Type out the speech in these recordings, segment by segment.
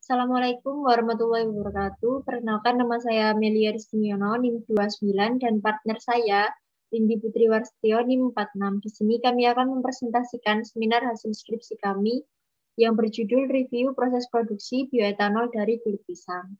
Assalamualaikum warahmatullahi wabarakatuh. Perkenalkan, nama saya Melia Rizkimiono, NIM 29, dan partner saya, Lindi Putri Warstio, NIM 46. Di sini kami akan mempresentasikan seminar hasil skripsi kami yang berjudul Review Proses Produksi Bioetanol dari Kulit Pisang.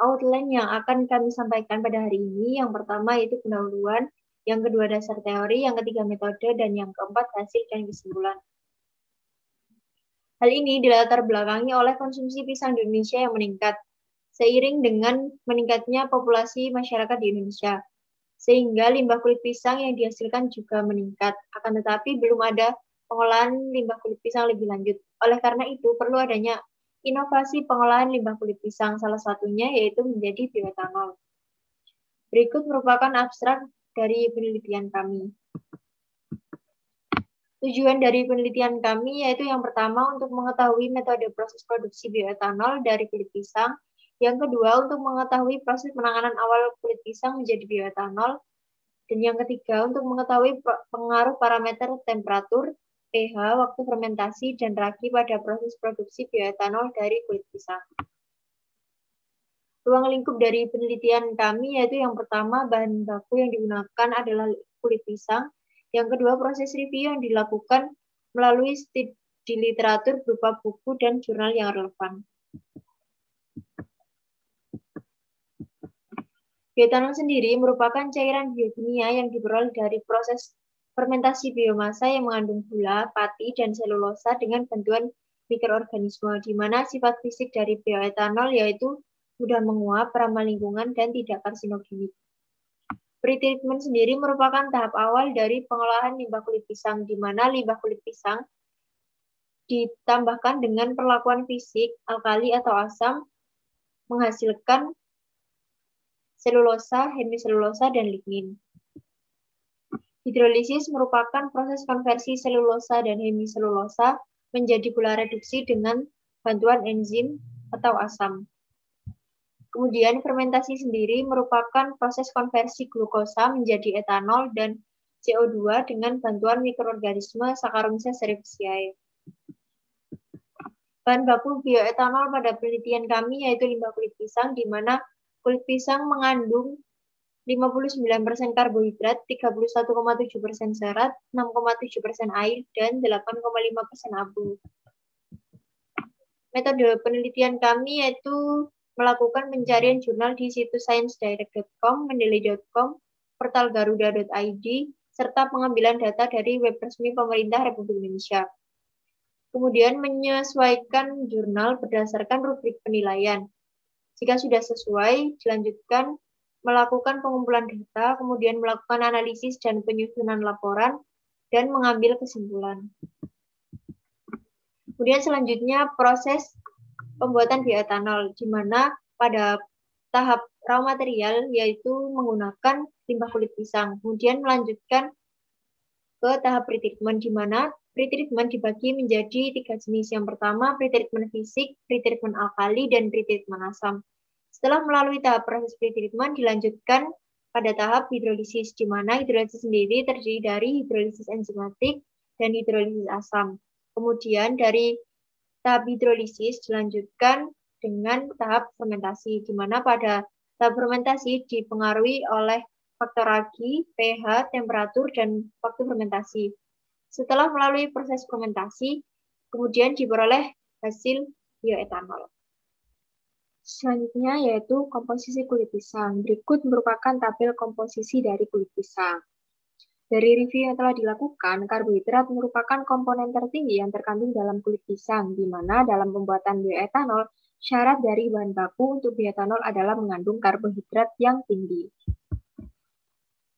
Outline yang akan kami sampaikan pada hari ini, yang pertama yaitu pendahuluan, yang kedua dasar teori, yang ketiga metode, dan yang keempat hasil dan kesimpulan. Hal ini dilatar belakangi oleh konsumsi pisang di Indonesia yang meningkat, seiring dengan meningkatnya populasi masyarakat di Indonesia, sehingga limbah kulit pisang yang dihasilkan juga meningkat. Akan tetapi belum ada pengolahan limbah kulit pisang lebih lanjut. Oleh karena itu, perlu adanya inovasi pengolahan limbah kulit pisang, salah satunya yaitu menjadi bioetanol. Berikut merupakan abstrak dari penelitian kami. Tujuan dari penelitian kami yaitu yang pertama untuk mengetahui metode proses produksi bioetanol dari kulit pisang, yang kedua untuk mengetahui proses penanganan awal kulit pisang menjadi bioetanol, dan yang ketiga untuk mengetahui pengaruh parameter temperatur, pH, waktu fermentasi, dan ragi pada proses produksi bioetanol dari kulit pisang. Ruang lingkup dari penelitian kami yaitu yang pertama bahan baku yang digunakan adalah kulit pisang. Yang kedua, proses review yang dilakukan melalui studi di literatur berupa buku dan jurnal yang relevan. Bioetanol sendiri merupakan cairan biokimia yang diperoleh dari proses fermentasi biomasa yang mengandung gula, pati, dan selulosa dengan bantuan mikroorganisme, di mana sifat fisik dari bioetanol yaitu mudah menguap, ramah lingkungan, dan tidak karsinogenik. Pretreatment sendiri merupakan tahap awal dari pengolahan limbah kulit pisang, di mana limbah kulit pisang ditambahkan dengan perlakuan fisik, alkali atau asam, menghasilkan selulosa, hemiselulosa, dan lignin. Hidrolisis merupakan proses konversi selulosa dan hemiselulosa menjadi gula reduksi dengan bantuan enzim atau asam. Kemudian fermentasi sendiri merupakan proses konversi glukosa menjadi etanol dan CO2 dengan bantuan mikroorganisme Saccharomyces cerevisiae. Bahan baku bioetanol pada penelitian kami yaitu limbah kulit pisang, di mana kulit pisang mengandung 59% karbohidrat, 31,7% serat, 6,7% air, dan 8,5% abu. Metode penelitian kami yaitu melakukan pencarian jurnal di situs sciencedirect.com, mendeley.com, portal garuda.id, serta pengambilan data dari web resmi pemerintah Republik Indonesia. Kemudian menyesuaikan jurnal berdasarkan rubrik penilaian. Jika sudah sesuai, dilanjutkan melakukan pengumpulan data, kemudian melakukan analisis dan penyusunan laporan, dan mengambil kesimpulan. Kemudian selanjutnya proses pembuatan bioetanol, di mana pada tahap raw material yaitu menggunakan limbah kulit pisang. Kemudian melanjutkan ke tahap pretreatment, di mana pretreatment dibagi menjadi 3 jenis. Yang pertama, pretreatment fisik, pretreatment alkali, dan pretreatment asam. Setelah melalui tahap proses pretreatment, dilanjutkan pada tahap hidrolisis, di mana hidrolisis sendiri terdiri dari hidrolisis enzimatik dan hidrolisis asam. Kemudian dari tahap hidrolisis dilanjutkan dengan tahap fermentasi, di mana pada tahap fermentasi dipengaruhi oleh faktor ragi, pH, temperatur, dan waktu fermentasi. Setelah melalui proses fermentasi, kemudian diperoleh hasil bioetanol. Selanjutnya yaitu komposisi kulit pisang. Berikut merupakan tabel komposisi dari kulit pisang. Dari review yang telah dilakukan, karbohidrat merupakan komponen tertinggi yang terkandung dalam kulit pisang, di mana dalam pembuatan bioetanol, syarat dari bahan baku untuk bioetanol adalah mengandung karbohidrat yang tinggi.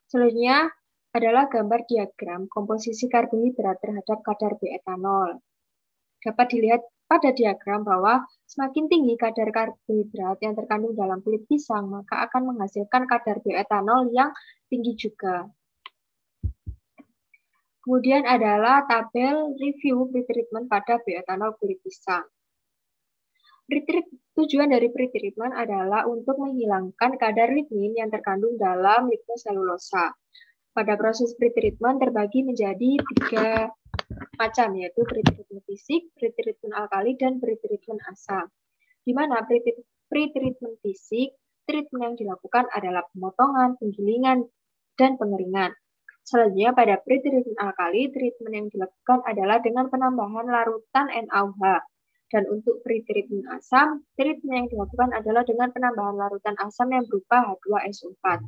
Selanjutnya adalah gambar diagram komposisi karbohidrat terhadap kadar bioetanol. Dapat dilihat pada diagram bahwa semakin tinggi kadar karbohidrat yang terkandung dalam kulit pisang, maka akan menghasilkan kadar bioetanol yang tinggi juga. Kemudian adalah tabel review pretreatment pada bioetanol kulit pisang. Tujuan dari pretreatment adalah untuk menghilangkan kadar lignin yang terkandung dalam lignoselulosa. Pada proses pretreatment terbagi menjadi 3 macam, yaitu pretreatment fisik, pretreatment alkali, dan pretreatment asam. di mana pre-treatment fisik, treatment yang dilakukan adalah pemotongan, penggilingan, dan pengeringan. Selanjutnya pada pre-treatment alkali, treatment yang dilakukan adalah dengan penambahan larutan NaOH. Dan untuk pre-treatment asam, treatment yang dilakukan adalah dengan penambahan larutan asam yang berupa H2SO4.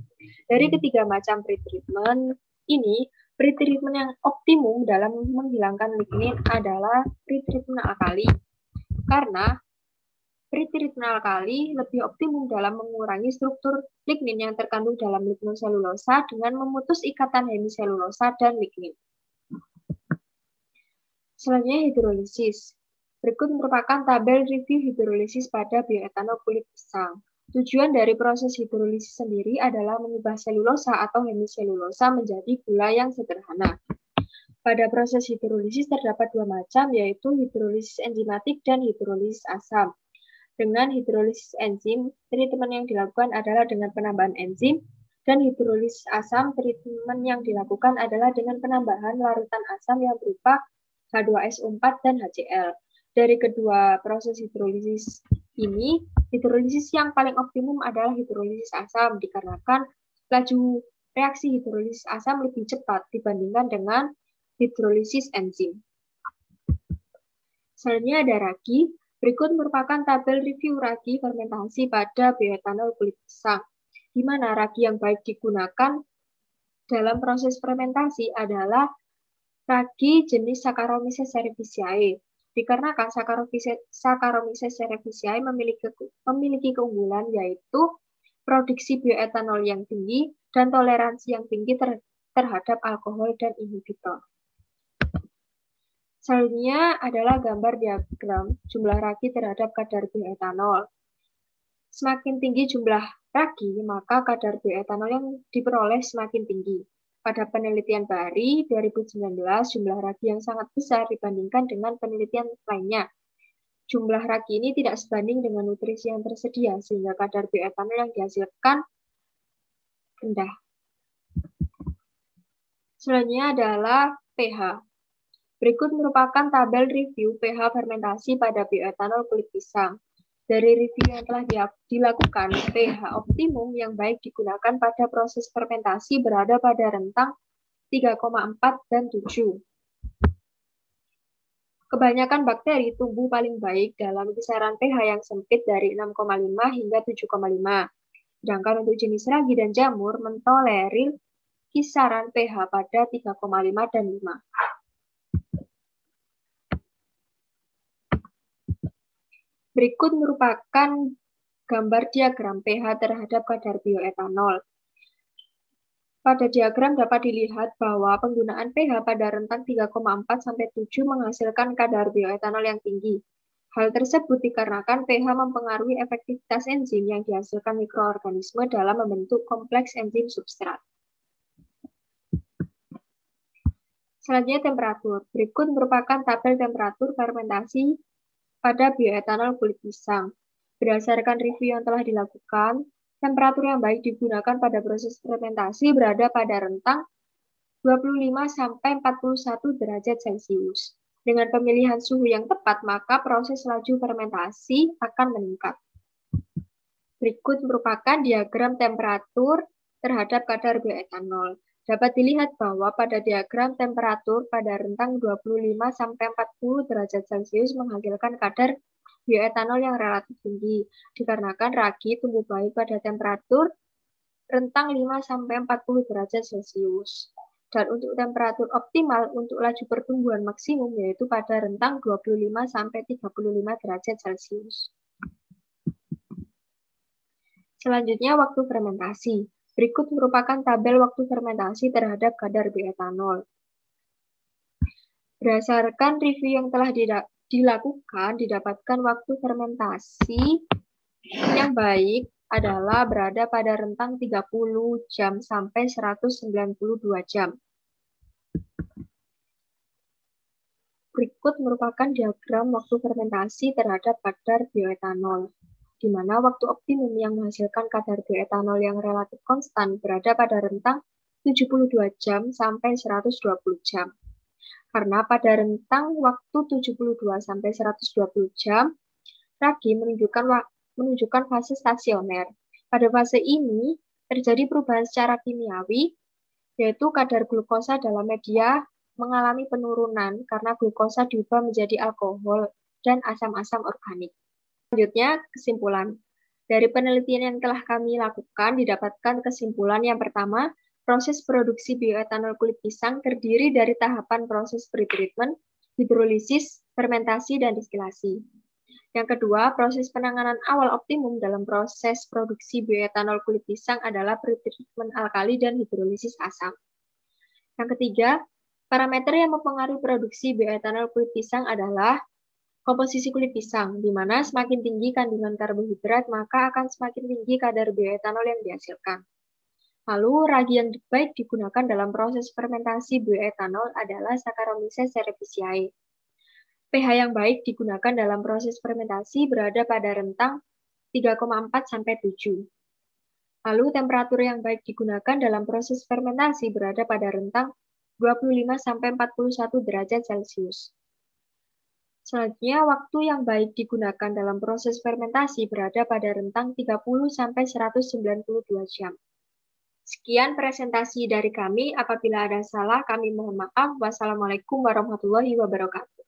Dari ketiga macam pre-treatment ini, pre-treatment yang optimum dalam menghilangkan lignin adalah pre-treatment alkali. Karena pre-treatment alkali lebih optimum dalam mengurangi struktur lignin yang terkandung dalam lignoselulosa dengan memutus ikatan hemiselulosa dan lignin. Selanjutnya hidrolisis. Berikut merupakan tabel review hidrolisis pada bioetanol kulit pisang. Tujuan dari proses hidrolisis sendiri adalah mengubah selulosa atau hemiselulosa menjadi gula yang sederhana. Pada proses hidrolisis terdapat dua macam, yaitu hidrolisis enzimatik dan hidrolisis asam. Dengan hidrolisis enzim, treatment yang dilakukan adalah dengan penambahan enzim, dan hidrolisis asam, treatment yang dilakukan adalah dengan penambahan larutan asam yang berupa H2SO4 dan HCl. Dari kedua proses hidrolisis ini, hidrolisis yang paling optimum adalah hidrolisis asam, dikarenakan laju reaksi hidrolisis asam lebih cepat dibandingkan dengan hidrolisis enzim. Selanjutnya ada ragi. Berikut merupakan tabel review ragi fermentasi pada bioetanol kulit pisang, di mana ragi yang baik digunakan dalam proses fermentasi adalah ragi jenis Saccharomyces cerevisiae. Dikarenakan Saccharomyces cerevisiae memiliki keunggulan yaitu produksi bioetanol yang tinggi dan toleransi yang tinggi terhadap alkohol dan inhibitor. Selanjutnya adalah gambar diagram jumlah ragi terhadap kadar bioetanol. Semakin tinggi jumlah ragi, maka kadar bioetanol yang diperoleh semakin tinggi. Pada penelitian Bari 2019, jumlah ragi yang sangat besar dibandingkan dengan penelitian lainnya. Jumlah ragi ini tidak sebanding dengan nutrisi yang tersedia, sehingga kadar bioetanol yang dihasilkan rendah. Selanjutnya adalah pH. Berikut merupakan tabel review pH fermentasi pada bioetanol kulit pisang. Dari review yang telah dilakukan, pH optimum yang baik digunakan pada proses fermentasi berada pada rentang 3,4 dan 7. Kebanyakan bakteri tumbuh paling baik dalam kisaran pH yang sempit dari 6,5 hingga 7,5. Sedangkan untuk jenis ragi dan jamur mentolerir kisaran pH pada 3,5 dan 5. Berikut merupakan gambar diagram pH terhadap kadar bioetanol. Pada diagram dapat dilihat bahwa penggunaan pH pada rentang 3,4 sampai 7 menghasilkan kadar bioetanol yang tinggi. Hal tersebut dikarenakan pH mempengaruhi efektivitas enzim yang dihasilkan mikroorganisme dalam membentuk kompleks enzim substrat. Selanjutnya temperatur. Berikut merupakan tabel temperatur fermentasi pada bioetanol kulit pisang. Berdasarkan review yang telah dilakukan, temperatur yang baik digunakan pada proses fermentasi berada pada rentang 25-41 derajat Celcius. Dengan pemilihan suhu yang tepat, maka proses laju fermentasi akan meningkat. Berikut merupakan diagram temperatur terhadap kadar bioetanol. Dapat dilihat bahwa pada diagram temperatur pada rentang 25-40 derajat Celcius menghasilkan kadar bioetanol yang relatif tinggi, dikarenakan ragi tumbuh baik pada temperatur rentang 5-40 derajat Celcius. Dan untuk temperatur optimal untuk laju pertumbuhan maksimum yaitu pada rentang 25-35 derajat Celcius. Selanjutnya waktu fermentasi. Berikut merupakan tabel waktu fermentasi terhadap kadar bioetanol. Berdasarkan review yang telah dilakukan, didapatkan waktu fermentasi yang baik adalah berada pada rentang 30 jam sampai 192 jam. Berikut merupakan diagram waktu fermentasi terhadap kadar bioetanol, di mana waktu optimum yang menghasilkan kadar bioetanol yang relatif konstan berada pada rentang 72 jam sampai 120 jam. Karena pada rentang waktu 72 sampai 120 jam, ragi menunjukkan fase stasioner. Pada fase ini terjadi perubahan secara kimiawi, yaitu kadar glukosa dalam media mengalami penurunan karena glukosa diubah menjadi alkohol dan asam-asam organik. Selanjutnya, kesimpulan. Dari penelitian yang telah kami lakukan, didapatkan kesimpulan yang pertama, proses produksi bioetanol kulit pisang terdiri dari tahapan proses pretreatment, hidrolisis, fermentasi, dan distilasi. Yang kedua, proses penanganan awal optimum dalam proses produksi bioetanol kulit pisang adalah pretreatment alkali dan hidrolisis asam. Yang ketiga, parameter yang mempengaruhi produksi bioetanol kulit pisang adalah komposisi kulit pisang, di mana semakin tinggi kandungan karbohidrat, maka akan semakin tinggi kadar bioetanol yang dihasilkan. Lalu, ragi yang baik digunakan dalam proses fermentasi bioetanol adalah Saccharomyces cerevisiae. pH yang baik digunakan dalam proses fermentasi berada pada rentang 3,4–7. Lalu, temperatur yang baik digunakan dalam proses fermentasi berada pada rentang 25–41 derajat Celcius. Selanjutnya, waktu yang baik digunakan dalam proses fermentasi berada pada rentang 30–192 jam. Sekian presentasi dari kami. Apabila ada salah, kami mohon maaf. Wassalamualaikum warahmatullahi wabarakatuh.